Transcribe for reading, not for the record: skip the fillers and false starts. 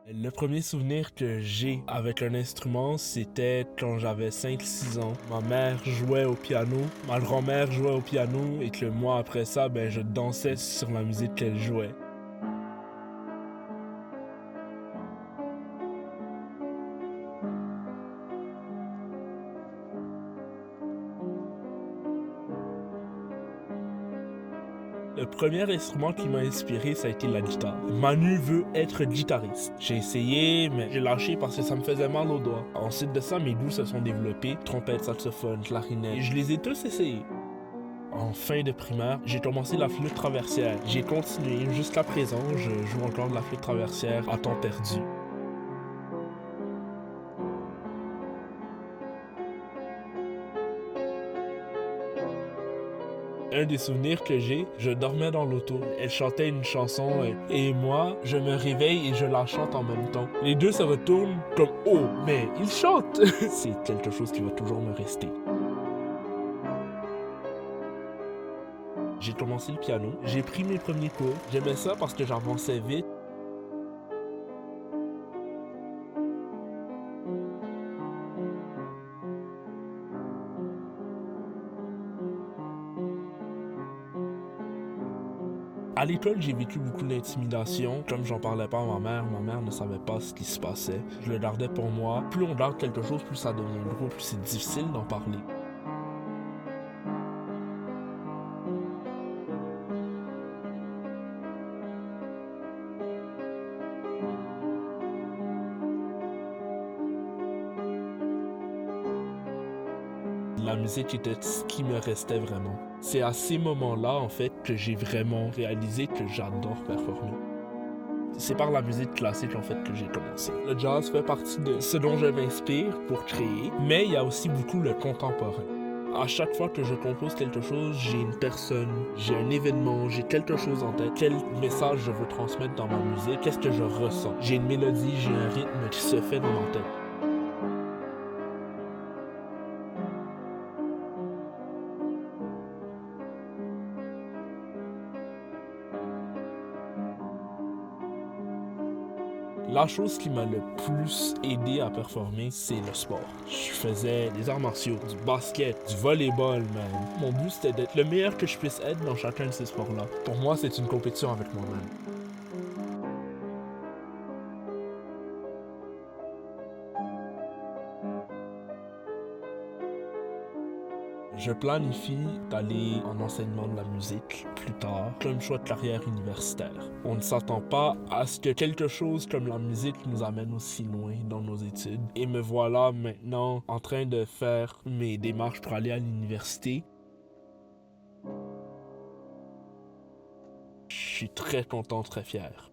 Le premier souvenir que j'ai avec un instrument, c'était quand j'avais 5-6 ans. Ma mère jouait au piano, ma grand-mère jouait au piano et que moi après ça, je dansais sur la musique qu'elle jouait. Le premier instrument qui m'a inspiré, ça a été la guitare. Manu veut être guitariste. J'ai essayé, mais j'ai lâché parce que ça me faisait mal aux doigts. Ensuite de ça, mes goûts se sont développés. Trompette, saxophone, clarinette. Et je les ai tous essayés. En fin de primaire, j'ai commencé la flûte traversière. J'ai continué. Jusqu'à présent, je joue encore de la flûte traversière à temps perdu. Un des souvenirs que j'ai, je dormais dans l'auto. Elle chantait une chanson et moi, je me réveille et je la chante en même temps. Les deux se retournent comme « Oh, mais il chante! » C'est quelque chose qui va toujours me rester. J'ai commencé le piano, j'ai pris mes premiers cours. J'aimais ça parce que j'avançais vite. À l'école, j'ai vécu beaucoup d'intimidation. Comme j'en parlais pas à ma mère ne savait pas ce qui se passait. Je le gardais pour moi. Plus on garde quelque chose, plus ça devient gros, plus c'est difficile d'en parler. La musique était ce qui me restait vraiment. C'est à ces moments-là, en fait, que j'ai vraiment réalisé que j'adore performer. C'est par la musique classique, en fait, que j'ai commencé. Le jazz fait partie de ce dont je m'inspire pour créer, mais il y a aussi beaucoup le contemporain. À chaque fois que je compose quelque chose, j'ai une personne, j'ai un événement, j'ai quelque chose en tête. Quel message je veux transmettre dans ma musique? Qu'est-ce que je ressens? J'ai une mélodie, j'ai un rythme qui se fait dans ma tête. La chose qui m'a le plus aidé à performer, c'est le sport. Je faisais des arts martiaux, du basket, du volleyball, même. Mon but, c'était d'être le meilleur que je puisse être dans chacun de ces sports-là. Pour moi, c'est une compétition avec moi-même. Je planifie d'aller en enseignement de la musique plus tard, comme choix de carrière universitaire. On ne s'attend pas à ce que quelque chose comme la musique nous amène aussi loin dans nos études. Et me voilà maintenant en train de faire mes démarches pour aller à l'université. Je suis très content, très fier.